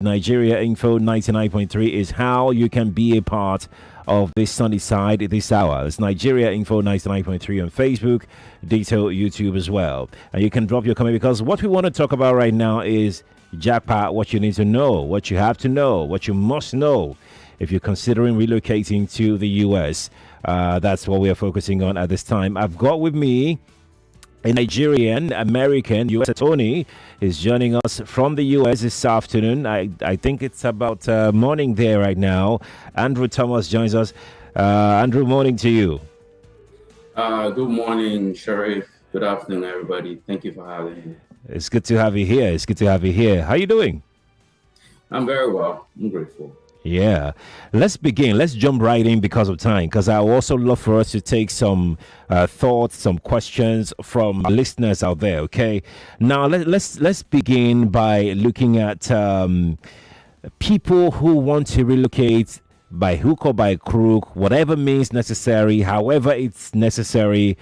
Nigeria Info 99.3 is how you can be a part of this sunny side this hour. It's Nigeria Info 99.3 on Facebook, Dito YouTube as well. And you can drop your comment because what we want to talk about right now is Japa, what you need to know, what you have to know, what you must know if you're considering relocating to the US. That's what we are focusing on at this time. I've got with me a Nigerian American U.S. attorney is joining us from the U.S. this afternoon. I think it's about morning there right now. Andrew Thomas joins us. Andrew, morning to you. Good morning, Sheriff. Good afternoon, everybody. Thank you for having me. It's good to have you here. It's good to have you here. How are you doing? I'm very well. I'm grateful. Yeah, let's begin. Let's jump right in because of time. Because I would also love for us to take some thoughts, some questions from listeners out there. Okay, now let's begin by looking at people who want to relocate by hook or by crook, whatever means necessary, however it's necessary.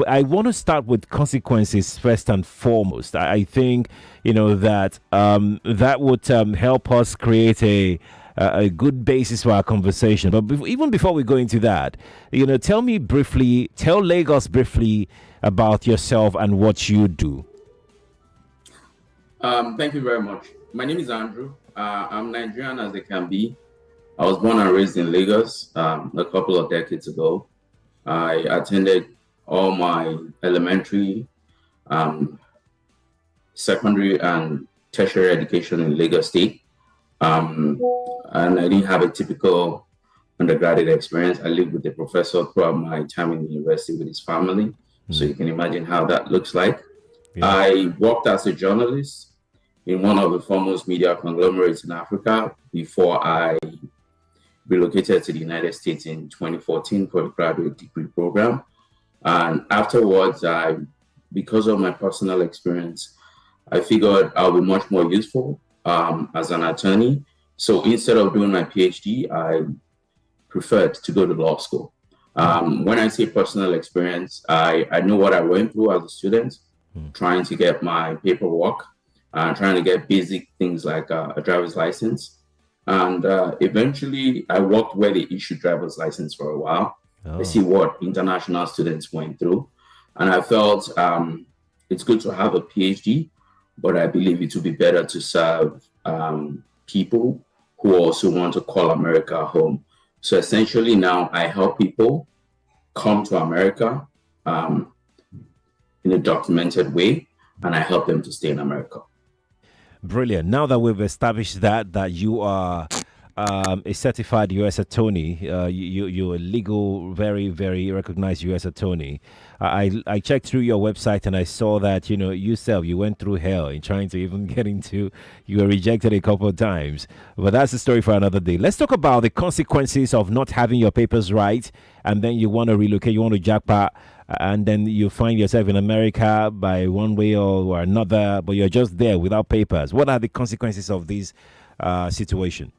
I want to start with consequences first and foremost. I think that that would help us create a good basis for our conversation. But even before we go into that, tell Lagos briefly about yourself and what you do. Thank you very much. My name is Andrew. I'm Nigerian as they can be. I was born and raised in Lagos a couple of decades ago. I attended all my elementary, secondary, and tertiary education in Lagos State. And I didn't have a typical undergraduate experience. I lived with a professor throughout my time in the university with his family. So you can imagine how that looks like. Yeah. I worked as a journalist in one of the foremost media conglomerates in Africa before I relocated to the United States in 2014 for the graduate degree program. And afterwards, because of my personal experience, I figured I'll be much more useful as an attorney. So instead of doing my PhD, I preferred to go to law school. When I say personal experience, I know what I went through as a student, trying to get my paperwork, trying to get basic things like a driver's license. And eventually, I worked where they issued driver's license for a while. I see what international students went through. And I felt it's good to have a PhD, but I believe it would be better to serve people who also want to call America home. So essentially now I help people come to America in a documented way, and I help them to stay in America. Brilliant. Now that we've established that you are a certified U.S. attorney, you're a legal, very, very recognized U.S. attorney. I checked through your website and I saw that you went through hell in trying to even get into. You were rejected a couple of times, but that's a story for another day. Let's talk about the consequences of not having your papers right, and then you want to relocate, you want to Japa, and then you find yourself in America by one way or another, but you're just there without papers. What are the consequences of this situation?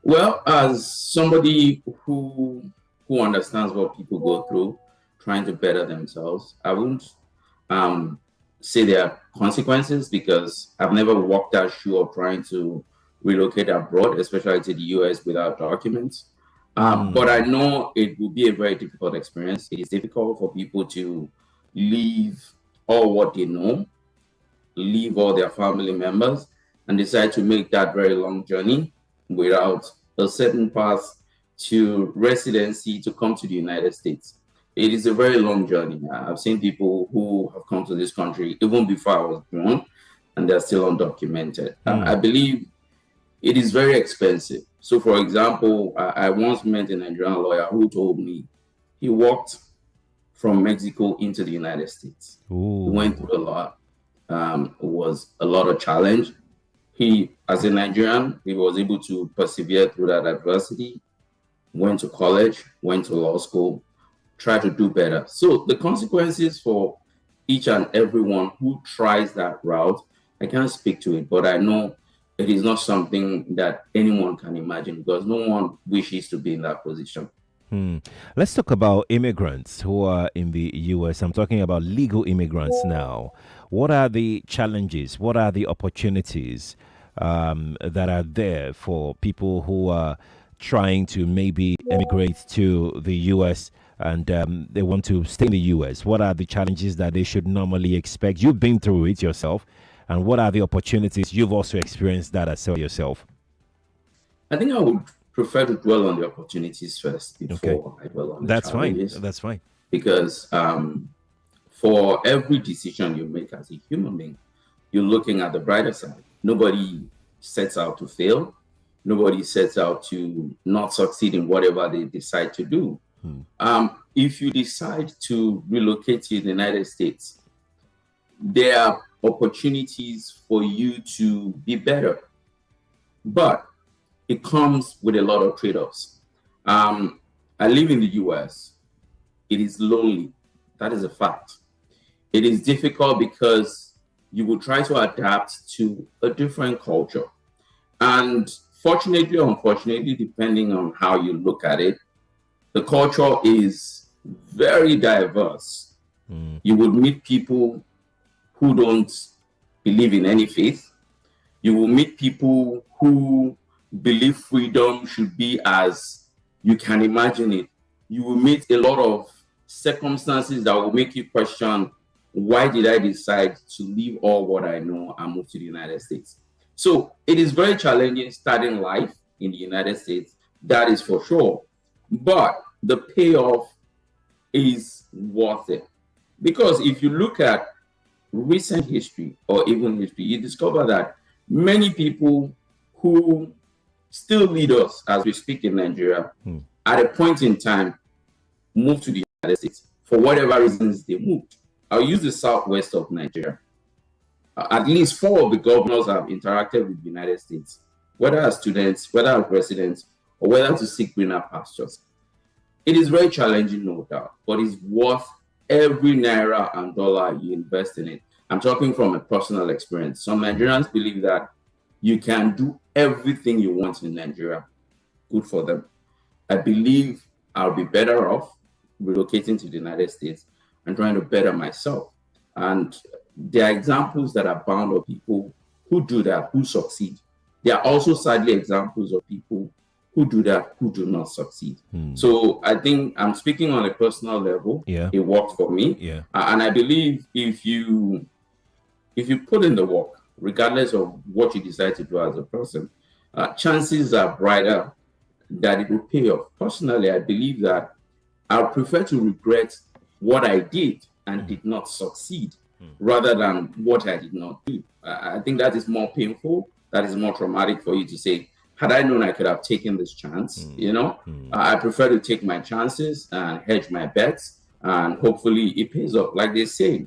Well, as somebody who understands what people go through, trying to better themselves, I wouldn't say there are consequences because I've never walked that shoe of trying to relocate abroad, especially to the US without documents. But I know it will be a very difficult experience. It is difficult for people to leave all what they know, leave all their family members, and decide to make that very long journey without a certain path to residency to come to the United States. It is a very long journey. I've seen people who have come to this country even before I was born, and they're still undocumented. I believe it is very expensive. So, for example, I once met a Nigerian lawyer who told me he walked from Mexico into the United States. Ooh. He went through a lot. It was a lot of challenge. He, as a Nigerian, he was able to persevere through that adversity, went to college, went to law school, tried to do better. So the consequences for each and everyone who tries that route, I can't speak to it, but I know it is not something that anyone can imagine because no one wishes to be in that position. Let's talk about immigrants who are in the U.S. I'm talking about legal immigrants now. What are the challenges? What are the opportunities that are there for people who are trying to maybe emigrate to the U.S. and they want to stay in the U.S.? What are the challenges that they should normally expect? You've been through it yourself, and what are the opportunities you've also experienced that as well yourself? I think I would prefer to dwell on the opportunities first Okay, before I dwell on the that's fine. challenges, That's fine. because for every decision you make as a human being, you're looking at the brighter side. Nobody sets out to fail. Nobody sets out to not succeed in whatever they decide to do. If you decide to relocate to the United States, there are opportunities for you to be better, but it comes with a lot of trade-offs. I live in the US. It is lonely. That is a fact. It is difficult because you will try to adapt to a different culture. And fortunately or unfortunately, depending on how you look at it, the culture is very diverse. You would meet people who don't believe in any faith. You will meet people who believe freedom should be as you can imagine it. You will meet a lot of circumstances that will make you question, why did I decide to leave all what I know and move to the United States? So it is very challenging starting life in the United States, that is for sure. But the payoff is worth it. Because if you look at recent history or even history, you discover that many people who still lead us as we speak in Nigeria, at a point in time, moved to the United States. For whatever reasons, they moved. I'll use the southwest of Nigeria. At least 4 of the governors have interacted with the United States, whether as students, whether as residents, or whether to seek greener pastures. It is very challenging, no doubt, but it's worth every naira and dollar you invest in it. I'm talking from a personal experience. Some Nigerians believe that you can do everything you want in Nigeria. Good for them. I believe I'll be better off relocating to the United States and trying to better myself. And there are examples that are bound of people who do that, who succeed. There are also sadly examples of people who do that, who do not succeed. So I think I'm speaking on a personal level. Yeah. It worked for me. Yeah. And I believe if you put in the work, regardless of what you decide to do as a person, chances are brighter that it will pay off. Personally, I believe that I prefer to regret what I did and did not succeed rather than what I did not do. I think that is more painful. That is more traumatic for you to say, had I known I could have taken this chance, I prefer to take my chances and hedge my bets, and hopefully it pays off. Like they say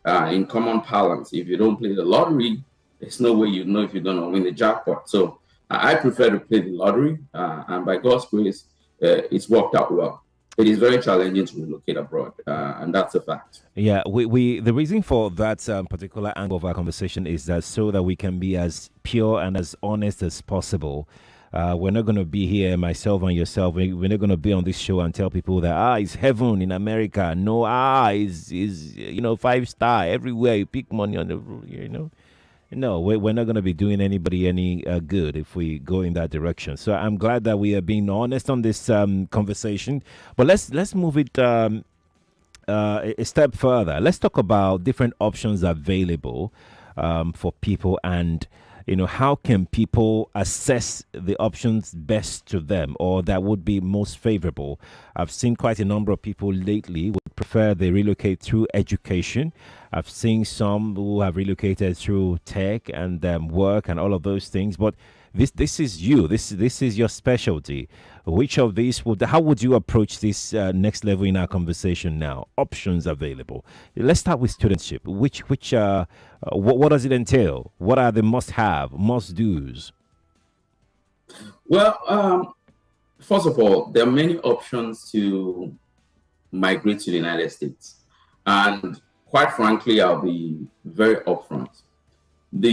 in common parlance, if you don't play the lottery, there's no way you know if you're going to win the jackpot. So I prefer to play the lottery, and by God's grace, it's worked out well. It is very challenging to relocate abroad, and that's a fact. Yeah, we the reason for that particular angle of our conversation is that so that we can be as pure and as honest as possible. We're not going to be here, myself and yourself. We're not going to be on this show and tell people that it's heaven in America. No, is 5-star everywhere. You pick money on the. No, we're not going to be doing anybody any good if we go in that direction. So I'm glad that we are being honest on this conversation. But let's move it a step further. Let's talk about different options available for people, and how can people assess the options best to them or that would be most favorable. I've seen quite a number of people lately would prefer they relocate through education. I've seen some who have relocated through tech and work and all of those things. But this is you. This is your specialty. Which of these how would you approach this next level in our conversation now? Options available. Let's start with studentship. What does it entail? What are the must-have, must-dos? Well, first of all, there are many options to migrate to the United States. And quite frankly, I'll be very upfront. The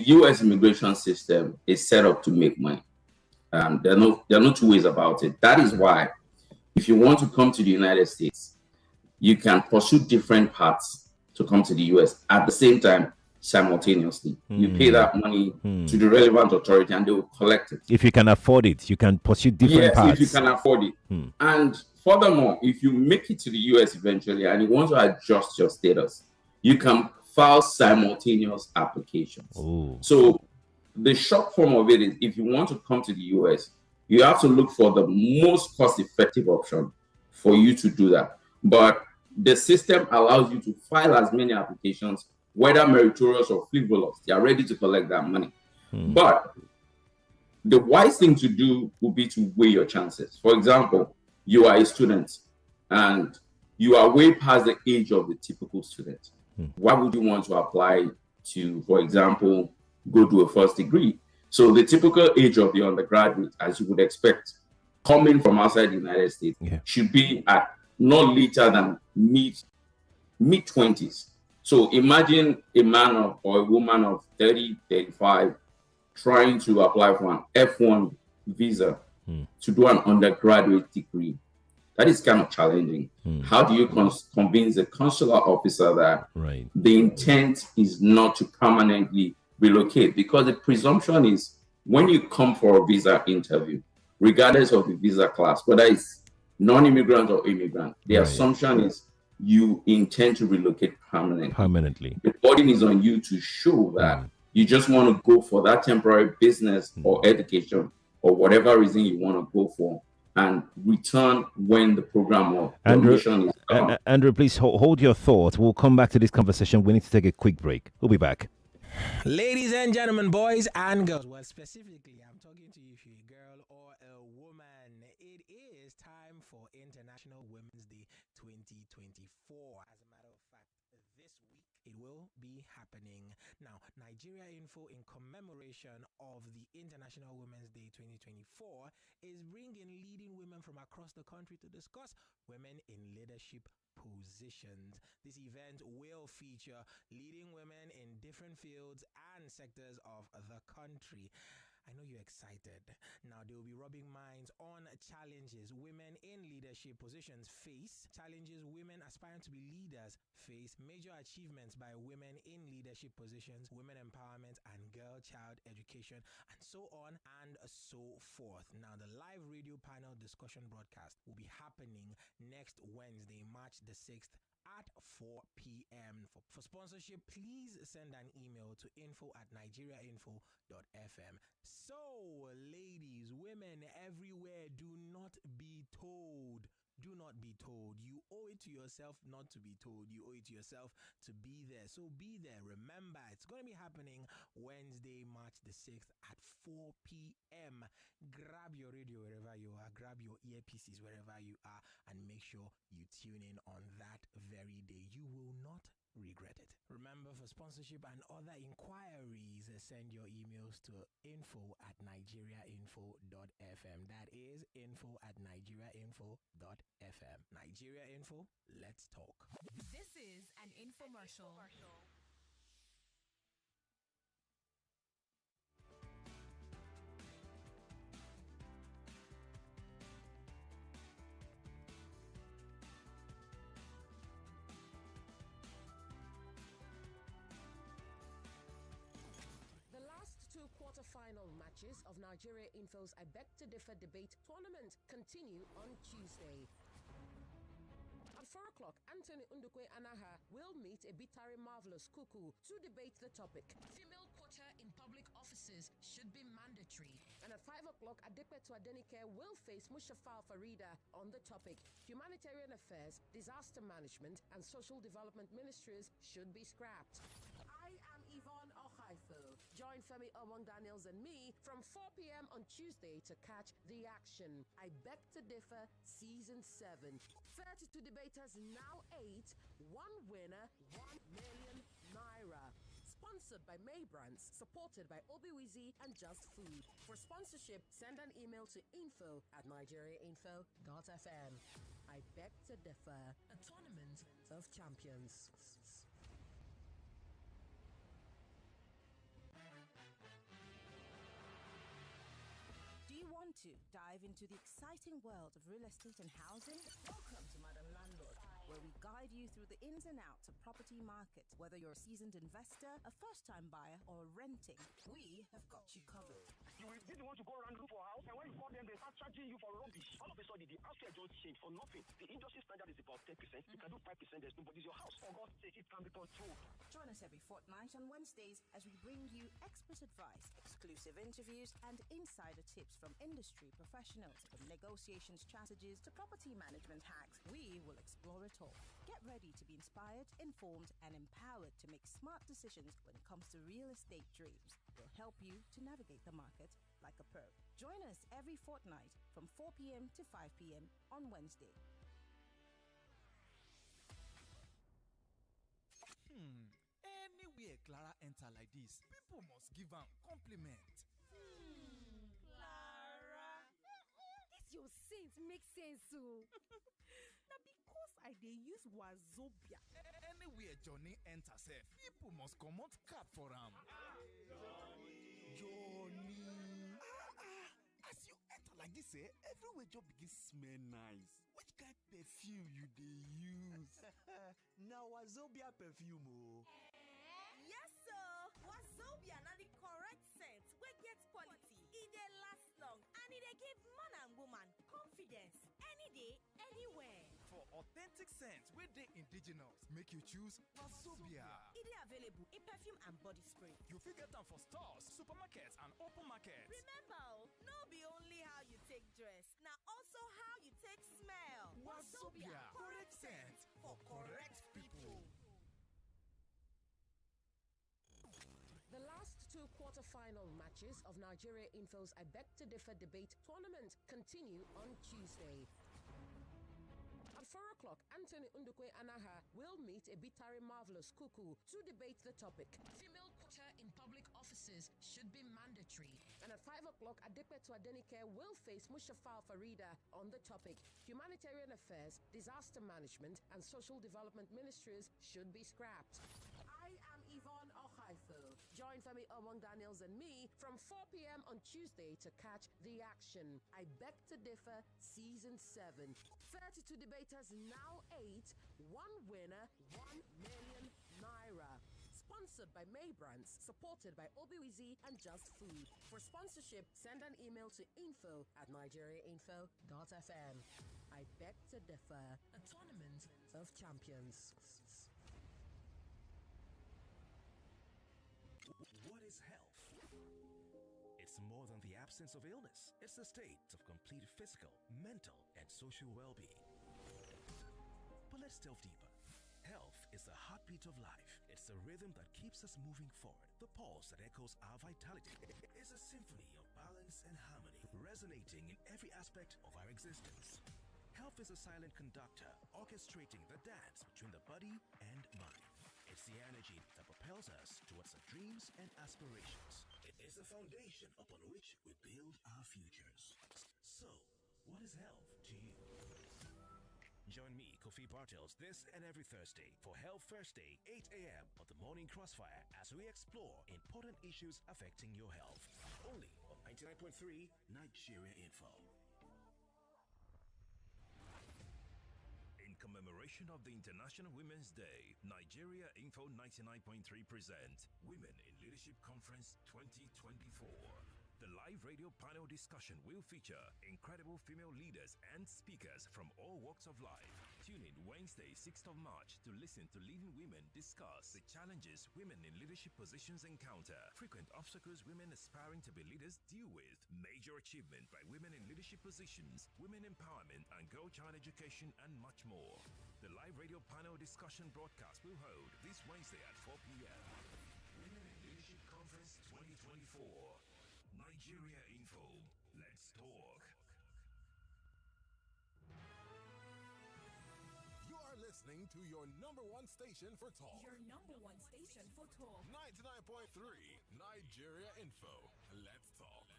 U.S. immigration system is set up to make money. There are no two ways about it. That is why, if you want to come to the United States, you can pursue different paths to come to the U.S. At the same time, simultaneously. You pay that money to the relevant authority and they will collect it. If you can afford it, you can pursue different Yes, paths. if you can afford it. And furthermore, if you make it to the US eventually and you want to adjust your status, you can file simultaneous applications. So the short form of it is if you want to come to the US, you have to look for the most cost-effective option for you to do that. But the system allows you to file as many applications, whether meritorious or frivolous. They are ready to collect that money. But the wise thing to do would be to weigh your chances. For example, you are a student and you are way past the age of the typical student. Why would you want to apply to, for example, go to a first degree? So the typical age of the undergraduate, as you would expect, coming from outside the United States, should be at not later than mid-20s. So imagine a man or a woman of 30, 35 trying to apply for an F1 visa to do an undergraduate degree. That is kind of challenging. How do you convince a consular officer that the intent is not to permanently relocate? Because the presumption is when you come for a visa interview, regardless of the visa class, whether it's non-immigrant or immigrant, the assumption is you intend to relocate permanently. The burden is on you to show that you just want to go for that temporary business or education or whatever reason you want to go for and return when the program or the mission is done. Andrew, please hold your thoughts. We'll come back to this conversation. We need to take a quick break. We'll be back. Ladies and gentlemen, boys and girls, well, specifically, I'm talking to you if you're a girl or a woman. It is time for International Women's Day 2024. As a matter of fact, this week it will be happening. Now, Nigeria Info, in commemoration of the International Women's Day 2024, is bringing leading women from across the country to discuss women in leadership positions. This event will feature leading women in different fields and sectors of the country. I know you're excited. Now, they will be rubbing minds on challenges women in leadership positions face, challenges women aspiring to be leaders face, major achievements by women in leadership positions, women empowerment and girl-child education, and so on and so forth. Now, the live radio panel discussion broadcast will be happening next Wednesday, March the 6th at 4 p.m. For sponsorship, please send an email to info@nigeriainfo.fm. So, ladies, women everywhere, do not be told. Do not be told. You owe it to yourself not to be told. You owe it to yourself to be there. So be there. Remember, it's going to be happening Wednesday, March the 6th at 4 p.m. Grab your radio wherever you are. Grab your earpieces wherever you are. And make sure you tune in on that very day. You will not regret it. Remember, for sponsorship and other inquiries, send your emails to info@nigeriainfo.fm. That is info@nigeriainfo.fm. Nigeria Info, let's talk. This is an infomercial. Quarter-final matches of Nigeria Info's I Beg to Differ debate tournament continue on Tuesday. At 4 o'clock, Anthony Ndukwe Anaha will meet a Bitari Marvelous Kuku to debate the topic. Female quota in public offices should be mandatory. And at 5 o'clock, Adepetu Adenike will face Mushafal Farida on the topic. Humanitarian affairs, disaster management, and social development ministries should be scrapped. I am Yvonne Ohaifo. Join Femi Omong Daniels and me from 4 p.m. on Tuesday to catch the action. I Beg to Differ Season 7. 32 debaters, now 8. One winner, 1 million naira. Sponsored by Maybrands, supported by Obiwizi and Just Food. For sponsorship, send an email to info@nigeriainfo.fm. I Beg to Differ, a tournament of champions. Want to dive into the exciting world of real estate and housing? Welcome to Madam Landlord. where we guide you through the ins and outs of property market. Whether you're a seasoned investor, a first-time buyer, or renting, we have got you covered. You didn't want to go around look for a house, and when you call them, they start charging you for rubbish. All of a sudden, the house just changed for nothing. The industry standard is about 10%. You can do 5%, there's nobody's your house. For God's sake, it can be controlled. Join us every fortnight on Wednesdays as we bring you expert advice, exclusive interviews, and insider tips from industry professionals. From negotiation strategies to property management hacks, we will explore it all. Get ready to be inspired, informed, and empowered to make smart decisions when it comes to real estate dreams. We'll help you to navigate the market like a pro. Join us every fortnight from 4 p.m. to 5 p.m. on Wednesday. Anywhere Clara enter like this, people must give am compliment. Clara, this your saint makes sense, so. Now because I dey use Wazobia. Anywhere Johnny enter sef, people must comot cap for am. Johnny. As you enter like this, everywhere just begin smell nice. Which kind perfume you dey use? Now Wazobia perfume oh. Yes sir, Wazobia na the correct scent wey get quality. E dey last long and e dey give man and woman confidence any day, anywhere. For authentic scents wey dey indigenous, make you choose Wazobia. E dey available in perfume and body spray. You fit get am for stores, supermarkets and open markets. Remember, no be only how you take dress, na also how you take smell. Wazobia, correct scent for correct people. The last two quarter-final matches of Nigeria Info's I Beg to Differ debate tournament continue on Tuesday. At 4 o'clock, Anthony Undukwe Anaha will meet a Bitari Marvelous Kuku to debate the topic. Female quota in public offices should be mandatory. And at 5 o'clock, Adepetu Adenike will face Mushafa Farida on the topic. Humanitarian affairs, disaster management, and social development ministries should be scrapped. I am Yvonne Ohaifo. Join Femi Omong Daniels and me from 4 p.m. on Tuesday to catch the action. I Beg to Differ Season 7. 32 debaters, now 8. One winner, 1 million naira. Sponsored by Maybrands, supported by Obiwizi and Just Food. For sponsorship, send an email to info@nigeriainfo.fm. I Beg to Differ, a tournament of champions. What is health? It's more than the absence of illness. It's the state of complete physical, mental, and social well-being. But let's delve deeper. Health is the heartbeat of life. It's the rhythm that keeps us moving forward. The pulse that echoes our vitality. It's a symphony of balance and harmony, resonating in every aspect of our existence. Health is a silent conductor, orchestrating the dance between the body and mind. It's the energy that propels us towards our dreams and aspirations. It is the foundation upon which we build our futures. So, what is health to you? Join me, Kofi Bartels, this and every Thursday for Health Thursday, 8 a.m. on the Morning Crossfire as we explore important issues affecting your health. Only on 99.3 Nigeria Info. In commemoration of the International Women's Day, Nigeria Info 99.3 presents Women in Leadership Conference 2024. The live radio panel discussion will feature incredible female leaders and speakers from all walks of life. Tune in Wednesday, 6th of March to listen to leading women discuss the challenges women in leadership positions encounter, frequent obstacles women aspiring to be leaders deal with, major achievement by women in leadership positions, women empowerment and girl-child education, and much more. The live radio panel discussion broadcast will hold this Wednesday at 4 p.m. Women in Leadership Conference 2024. Nigeria Info. Let's talk. You are listening to your number one station for talk. Your number one station for talk. 99.3 Nigeria Info. Let's talk.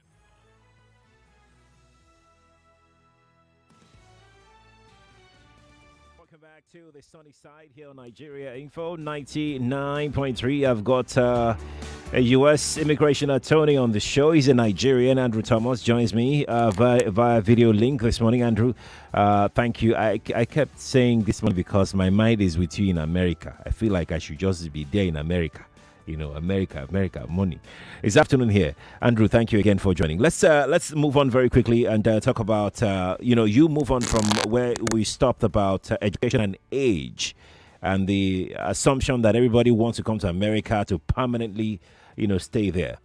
Welcome back to the sunny side here on Nigeria Info 99.3. I've got A U.S. immigration attorney on the show. He's a Nigerian. Andrew Thomas joins me via video link this morning. Andrew, thank you. I kept saying this morning because my mind is with you in America. I feel like I should just be there in America. You know, America, money. It's afternoon here. Andrew, thank you again for joining. Let's move on very quickly and talk about, you move on from where we stopped about education and age and the assumption that everybody wants to come to America to permanently, stay there.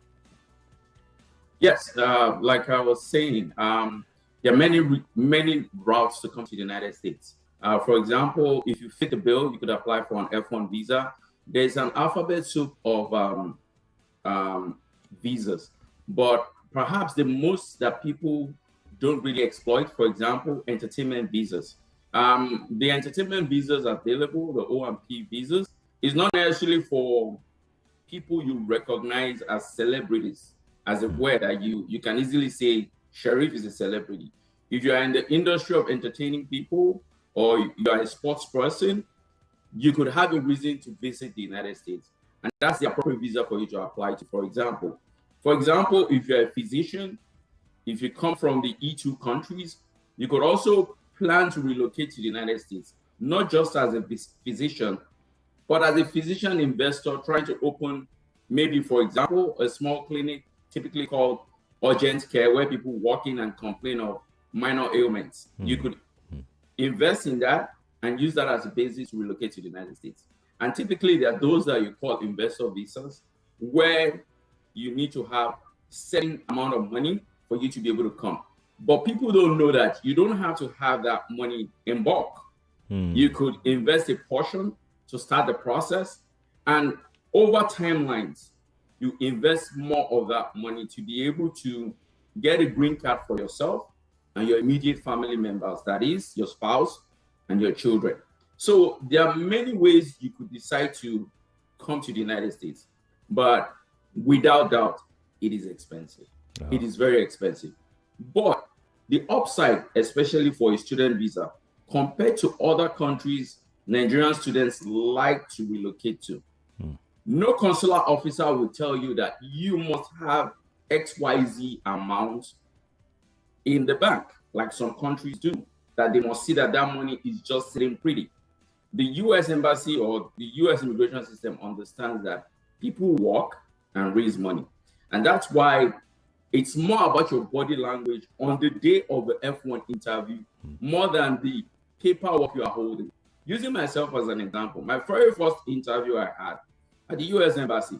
Yes, like I was saying, there are many routes to come to the United States. For example, if you fit the bill, you could apply for an F1 visa. There's an alphabet soup of visas, but perhaps the most that people don't really exploit, for example, entertainment visas. The entertainment visas available, the O&P visas, is not necessarily for people you recognize as celebrities, as it were, that you can easily say Sheriff is a celebrity. If you are in the industry of entertaining people or you are a sports person, you could have a reason to visit the United States. And that's the appropriate visa for you to apply to, for example. For example, if you're a physician, if you come from the E2 countries, you could also plan to relocate to the United States, not just as a physician, but as a physician investor trying to open, maybe, for example, a small clinic typically called urgent care, where people walk in and complain of minor ailments. You could invest in that and use that as a basis to relocate to the United States. And typically, there are those that you call investor visas, where you need to have certain amount of money for you to be able to come. But people don't know that you don't have to have that money in bulk. You could invest a portion to start the process, and over timelines, you invest more of that money to be able to get a green card for yourself and your immediate family members, that is, your spouse and your children. So there are many ways you could decide to come to the United States, but without doubt, it is expensive. It is very expensive. But the upside, especially for a student visa, compared to other countries Nigerian students like to relocate to, no consular officer will tell you that you must have XYZ amount in the bank, like some countries do, that they must see that that money is just sitting pretty. The US Embassy or the US immigration system understands that people work and raise money. And that's why it's more about your body language on the day of the F1 interview, more than the paperwork you are holding. Using myself as an example, my very first interview I had at the US Embassy,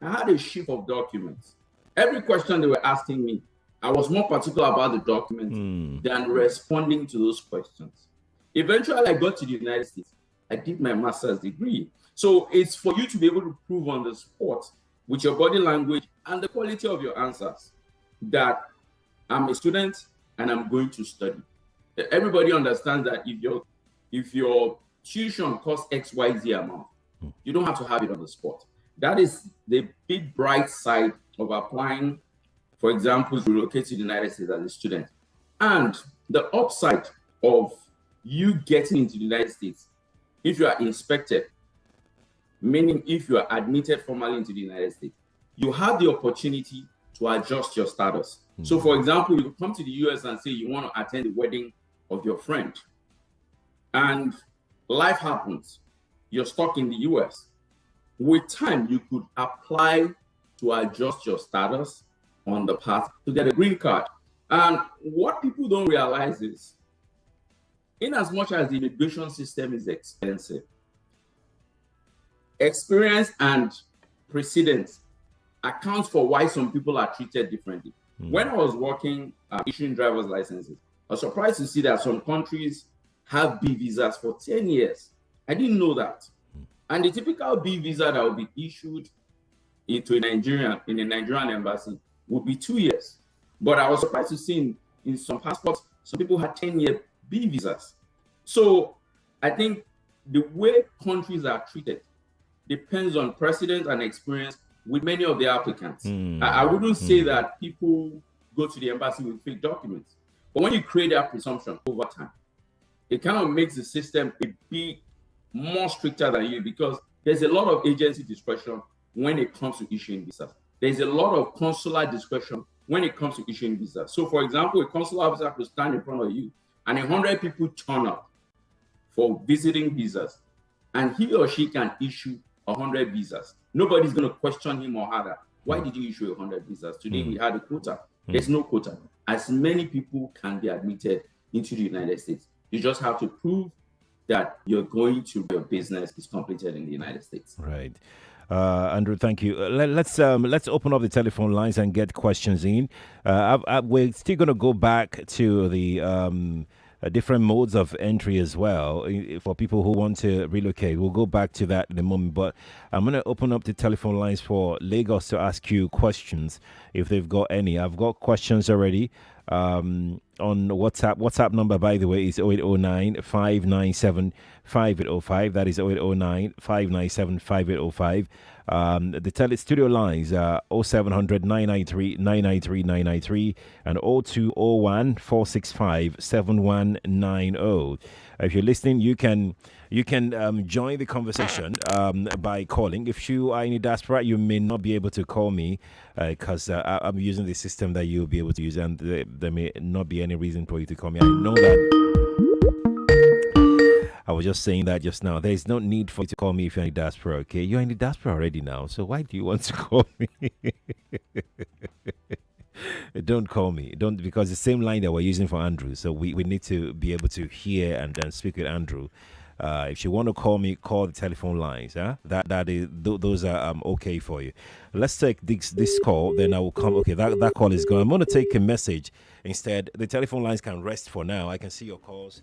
I had a sheaf of documents. Every question they were asking me, I was more particular about the documents than responding to those questions. Eventually, I got to the United States. I did my master's degree. So it's for you to be able to prove on the spot with your body language and the quality of your answers that I'm a student and I'm going to study. Everybody understands that if your tuition costs XYZ amount, you don't have to have it on the spot. That is the big bright side of applying, for example, to relocate to the United States as a student. And the upside of you getting into the United States, if you are inspected, meaning if you are admitted formally into the United States, you have the opportunity to adjust your status. So, for example, you come to the US and say you want to attend the wedding of your friend, and life happens. You're stuck in the US. With time, you could apply to adjust your status on the path to get a green card. And what people don't realize is, in as much as the immigration system is expensive, experience and precedence accounts for why some people are treated differently. When I was working issuing driver's licenses, I was surprised to see that some countries have B visas for 10 years. I didn't know that. And the typical B visa that will be issued into a Nigerian embassy would be 2 years. But I was surprised to see in some passports, some people had 10-year B visas. So I think the way countries are treated depends on precedent and experience with many of the applicants. I wouldn't say that people go to the embassy with fake documents. But when you create that presumption over time, it kind of makes the system a bit more stricter than you, because there's a lot of agency discretion when it comes to issuing visas. There's a lot of consular discretion when it comes to issuing visas. So, for example, a consular officer could stand in front of you and 100 people turn up for visiting visas, and he or she can issue 100 visas. Nobody's going to question him or her. Why did you issue 100 visas? Today we had a quota. There's no quota. As many people can be admitted into the United States. You just have to prove that you're going to your business is completed in the United States. Right. Andrew, thank you. Let's open up the telephone lines and get questions in. We're still going to go back to the different modes of entry as well for people who want to relocate. We'll go back to that in a moment, but I'm going to open up the telephone lines for Lagos to ask you questions if they've got any. I've got questions already on WhatsApp. WhatsApp number, by the way, is 0809 597 5805. That is 0809 597 5805. The studio lines are 0700 993 993 993 and 0201 465 7190. If you're listening, you can join the conversation by calling. If you are in the diaspora, you may not be able to call me because I'm using the system that you'll be able to use, and there may not be any reason for you to call me. I know that. I was just saying that just now. There is no need for you to call me if you're in the diaspora, okay? You're in the diaspora already now, so why do you want to call me? Don't call me. Don't, because the same line that we're using for Andrew. So we need to be able to hear and then speak with Andrew. If you want to call me, call the telephone lines. Those are okay for you. Let's take this call. Then I will come. Okay, that call is gone. I'm going to take a message instead. The telephone lines can rest for now. I can see your calls.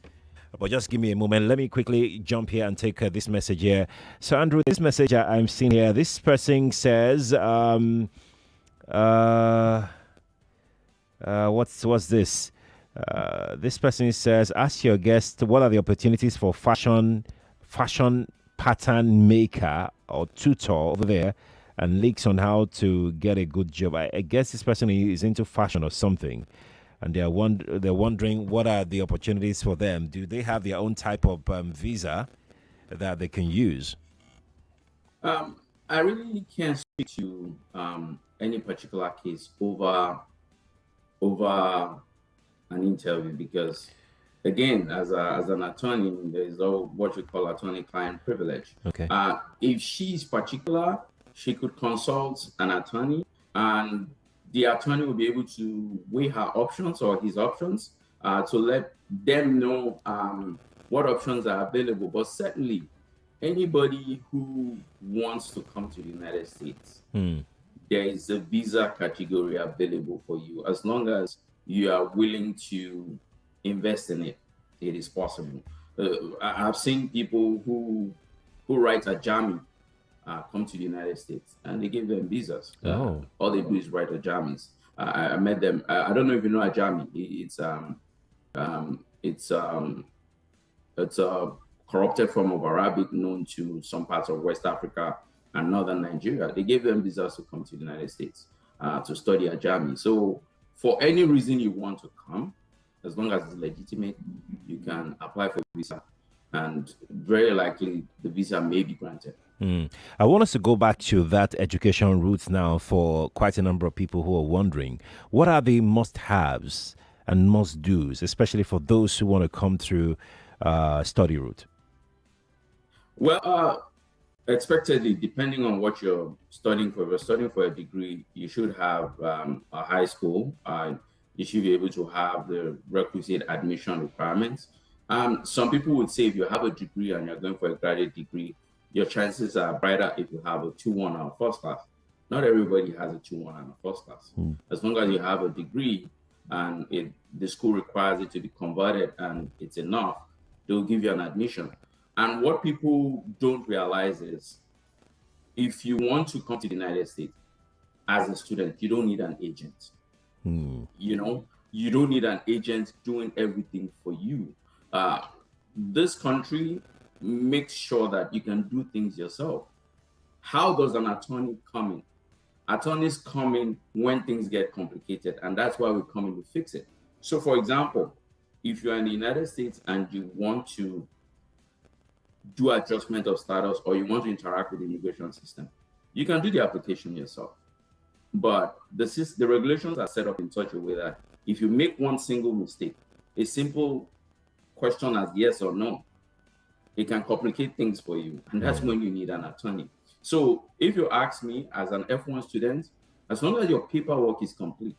But just give me a moment. Let me quickly jump here and take this message here. So, Andrew, this message I'm seeing here, this person says, what's this? This person says, ask your guest what are the opportunities for fashion pattern maker or tutor over there, and leaks on how to get a good job. I guess this person is into fashion or something. And they're wondering what are the opportunities for them. Do they have their own type of visa that they can use? I really can't speak to any particular case over an interview because, again, as an attorney, there is what we call attorney-client privilege. Okay. If she's particular, she could consult an attorney, and the attorney will be able to weigh her options or his options to let them know what options are available. But certainly, anybody who wants to come to the United States, there is a visa category available for you. As long as you are willing to invest in it, it is possible. I've seen people who write a JAMI come to the United States, and they give them visas. All they do is write ajamis. I met them. I don't know if you know ajami. It's a corrupted form of Arabic known to some parts of West Africa and northern Nigeria. They gave them visas to come to the United States to study ajami. So for any reason you want to come, as long as it's legitimate, you can apply for visa, and very likely the visa may be granted. I want us to go back to that education route now for quite a number of people who are wondering, what are the must-haves and must-dos, especially for those who want to come through study route? Well, expectedly, depending on what you're studying for, if you're studying for a degree, you should have a high school. You should be able to have the requisite admission requirements. Some people would say if you have a degree and you're going for a graduate degree, your chances are brighter if you have a 2-1 or a first class. Not everybody has a 2-1 and a first class. As long as you have a degree and the school requires it to be converted and it's enough, they'll give you an admission. And what people don't realize is if you want to come to the United States as a student, you don't need an agent. You don't need an agent doing everything for you. This country makes sure that you can do things yourself. How does an attorney come in? Attorneys come in when things get complicated, and that's why we come in to fix it. So, for example, if you're in the United States and you want to do adjustment of status or you want to interact with the immigration system, You can do the application yourself. But the regulations are set up in such a way that if you make one single mistake, a simple question as yes or no, it can complicate things for you. And that's when you need an attorney. So if you ask me as an F1 student, as long as your paperwork is complete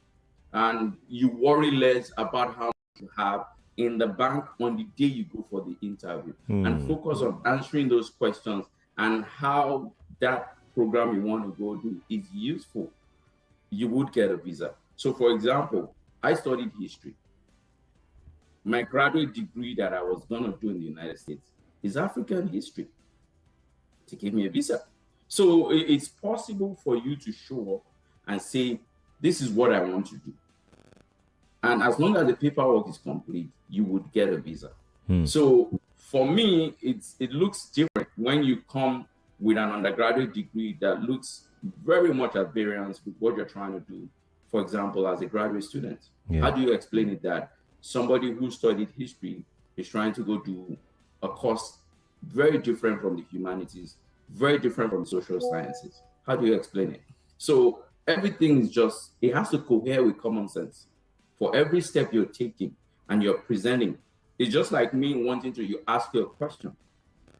and you worry less about how much you have in the bank on the day you go for the interview and focus on answering those questions and how that program you want to go do is useful, you would get a visa. So for example, I studied history. My graduate degree that I was going to do in the United States is African history to give me a visa. So it's possible for you to show up and say, this is what I want to do. And as long as the paperwork is complete, you would get a visa. So for me, it looks different when you come with an undergraduate degree that looks very much at variance with what you're trying to do. For example, as a graduate student, how do you explain it that somebody who studied history is trying to go do a course very different from the humanities, very different from social sciences? How do you explain it? So everything is just, it has to cohere with common sense. For every step you're taking and you're presenting, it's just like me wanting to ask you a question.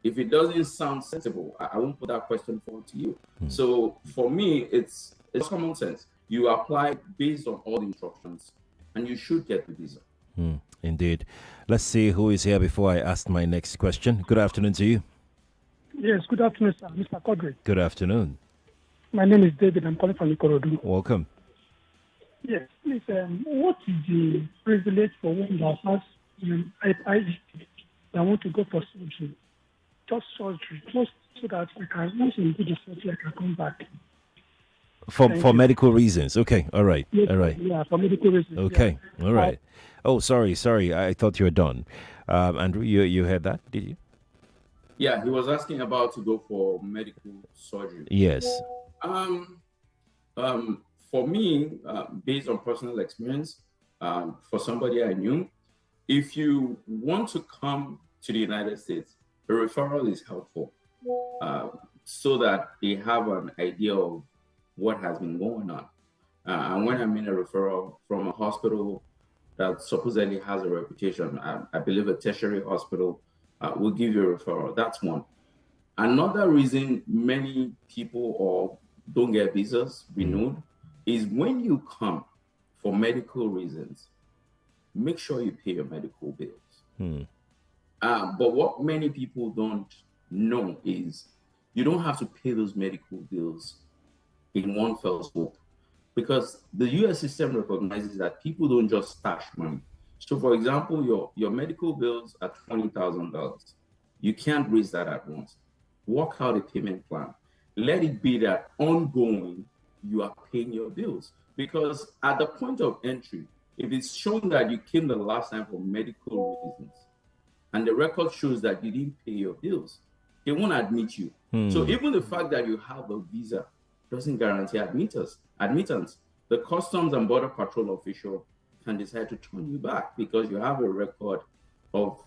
If it doesn't sound sensible, I won't put that question forward to you. So for me, it's common sense. You apply based on all the instructions and you should get the visa. Indeed. Let's see who is here before I ask my next question. Good afternoon to you. Yes, good afternoon, sir. Mr. Quadry. Good afternoon. My name is David. I'm calling from Ikorodu. Welcome. Yes, please, what is the privilege for one that has I want to go for surgery? Just surgery, just so that I can, once I do the surgery, I can come back. For medical reasons. Okay, all right. Yes, all right. Yeah, for medical reasons. Okay, yeah. all right. Oh, sorry. I thought you were done. Andrew, you heard that, did you? Yeah, he was asking about to go for medical surgery. Yes. For me, based on personal experience, for somebody I knew, if you want to come to the United States, a referral is helpful so that they have an idea of what has been going on. And when I mean a referral from a hospital that supposedly has a reputation, I believe a tertiary hospital will give you a referral. That's one. Another reason many people don't get visas renewed is when you come for medical reasons, make sure you pay your medical bills. But what many people don't know is you don't have to pay those medical bills in one fell swoop, because the US system recognizes that people don't just stash money. So for example, your medical bills are $20,000. You can't raise that at once. Work out a payment plan. Let it be that ongoing you are paying your bills, because at the point of entry, if it's shown that you came the last time for medical reasons and the record shows that you didn't pay your bills, they won't admit you. So even the fact that you have a visa doesn't guarantee admittance. The Customs and Border Patrol official can decide to turn you back because you have a record of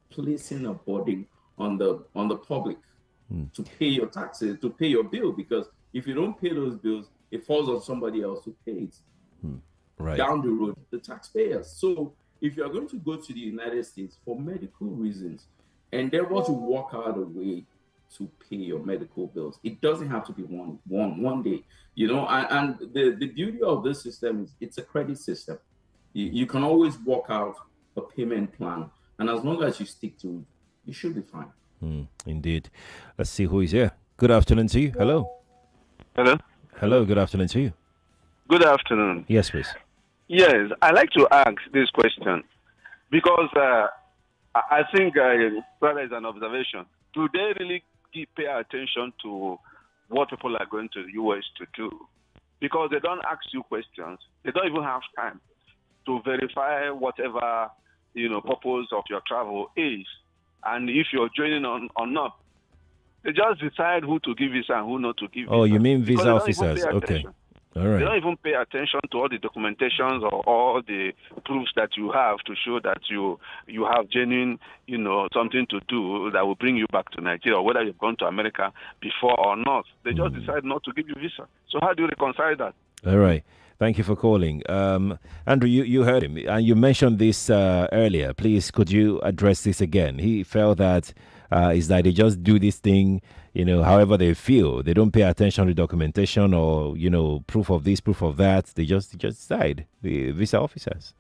placing a burden on the public to pay your taxes, to pay your bill, because if you don't pay those bills, it falls on somebody else to pay it. Right. Down the road, the taxpayers. So if you're going to go to the United States for medical reasons, endeavor to work out a way to pay your medical bills. It doesn't have to be one day, and the beauty of this system is it's a credit system. You can always work out a payment plan, and as long as you stick to it, you should be fine. Indeed. Let's see who is here. Good afternoon to you. Hello. Hello, good afternoon to you. Good afternoon. Yes, please. Yes, I like to ask this question because I think rather is an observation. Do they really pay attention to what people are going to the US to do? Because they don't ask you questions. They don't even have time to verify whatever purpose of your travel is, and if you're joining on or not. They just decide who to give visa and who not to give visa. Oh, you mean visa officers? Okay. All They right. don't even pay attention to all the documentations or all the proofs that you have to show that you have genuine, something to do that will bring you back to Nigeria, or whether you've gone to America before or not. They just decide not to give you visa. So how do you reconcile that? All right. Thank you for calling. Andrew, you heard him, and you mentioned this earlier. Please, could you address this again? He felt that is that they just do this thing, however they feel. They don't pay attention to documentation or, proof of this, proof of that. They just decide, the visa officers.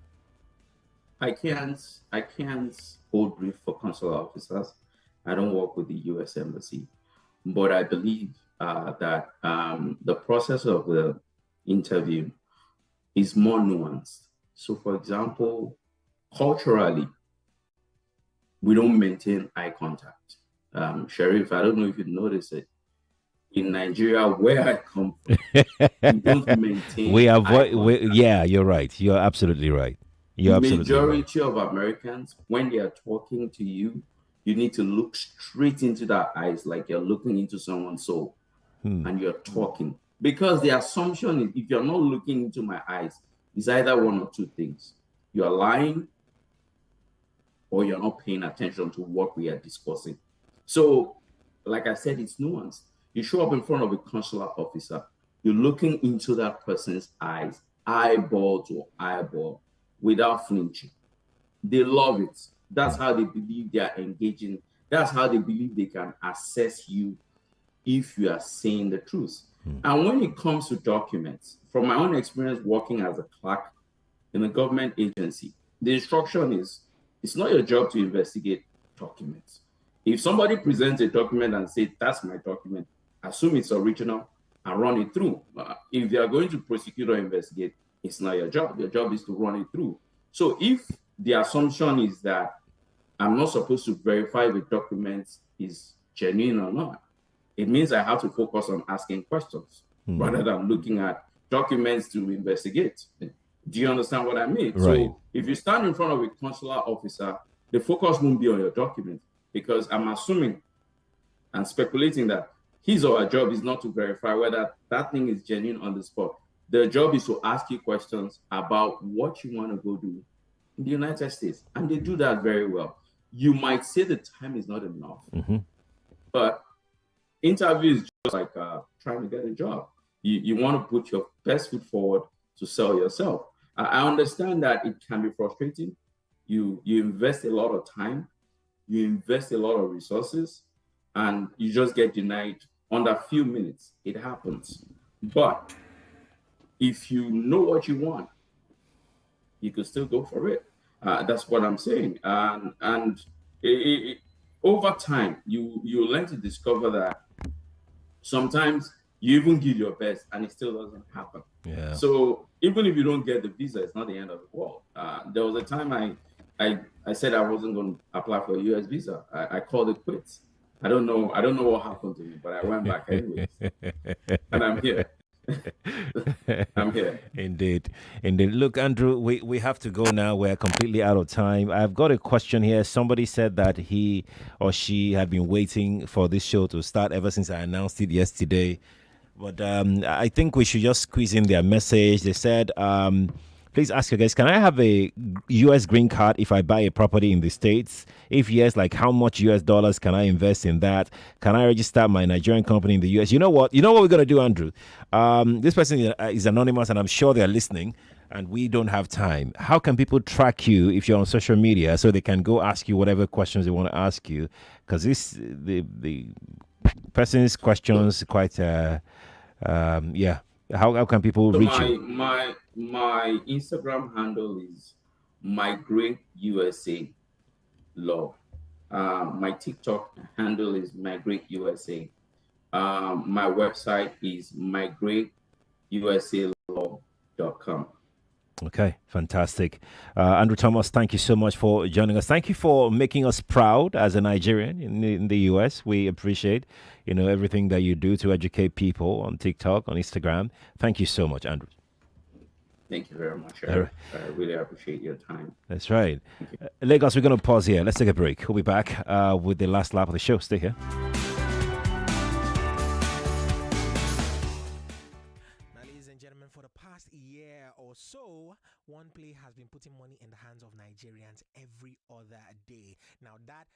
I can't hold brief for consular officers. I don't work with the U.S. Embassy, but I believe that the process of the interview is more nuanced. So, for example, culturally, we don't maintain eye contact. Sheriff, I don't know if you notice it. In Nigeria, where I come from, we don't maintain. We avoid. Yeah, you're right. You're absolutely right. You're the absolutely right. majority of Americans, when they are talking to you, you need to look straight into their eyes, like you're looking into someone's soul, and you're talking. Because the assumption is, if you're not looking into my eyes, it's either one or two things: you're lying, or you're not paying attention to what we are discussing. So, like I said, it's nuanced. You show up in front of a consular officer, you're looking into that person's eyes, eyeball to eyeball, without flinching. They love it. That's how they believe they are engaging. That's how they believe they can assess you if you are saying the truth. And when it comes to documents, from my own experience working as a clerk in a government agency, the instruction is, it's not your job to investigate documents. If somebody presents a document and says, that's my document, assume it's original and run it through. If they are going to prosecute or investigate, it's not your job. Your job is to run it through. So if the assumption is that I'm not supposed to verify the document is genuine or not, it means I have to focus on asking questions rather than looking at documents to investigate. Do you understand what I mean? Right. So if you stand in front of a consular officer, the focus won't be on your document, because I'm assuming and speculating that his or her job is not to verify whether that thing is genuine on the spot. Their job is to ask you questions about what you want to go do in the United States. And they do that very well. You might say the time is not enough, but interview is just like trying to get a job. You want to put your best foot forward to sell yourself. I understand that it can be frustrating. You invest a lot of time, you invest a lot of resources, and you just get denied under a few minutes. It happens. But if you know what you want, you can still go for it. That's what I'm saying. And over time, you learn to discover that sometimes you even give your best and it still doesn't happen. Yeah. So even if you don't get the visa, it's not the end of the world. There was a time I said I wasn't going to apply for a U.S. visa. I called it quits. I don't know what happened to me, but I went back anyways, and I'm here. I'm here. Indeed. Look, Andrew, we have to go now. We're completely out of time. I've got a question here. Somebody said that he or she had been waiting for this show to start ever since I announced it yesterday. But I think we should just squeeze in their message. They said, please ask you guys, can I have a U.S. green card if I buy a property in the States? If yes, like how much U.S. dollars can I invest in that? Can I register my Nigerian company in the U.S.? You know what we're going to do, Andrew? This person is anonymous, and I'm sure they're listening, and we don't have time. How can people track you if you're on social media so they can go ask you whatever questions they want to ask you? Because the person's questions quite, yeah. How can people reach you? My Instagram handle is My Great USA Law. My TikTok handle is My Great USA. My website is mygreatusalaw.com. Okay, fantastic. Andrew Thomas, thank you so much for joining us. Thank you for making us proud as a Nigerian in the US. We appreciate, everything that you do to educate people on TikTok, on Instagram. Thank you so much, Andrew. Thank you very much. I really appreciate your time. That's right. Lagos, we're going to pause here. Let's take a break. We'll be back with the last lap of the show. Stay here. Ladies and gentlemen, has been putting money in the hands of Nigerians every other day. Now that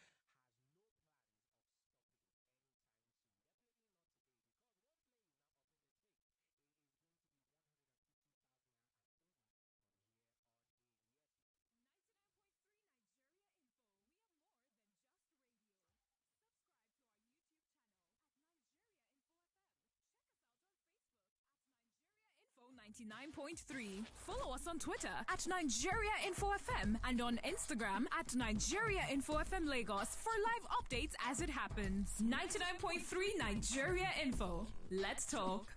Info 99.3. Follow us on Twitter at Nigeria Info FM and on Instagram at Nigeria Info FM Lagos for live updates as it happens. 99.3 Nigeria Info. Let's talk.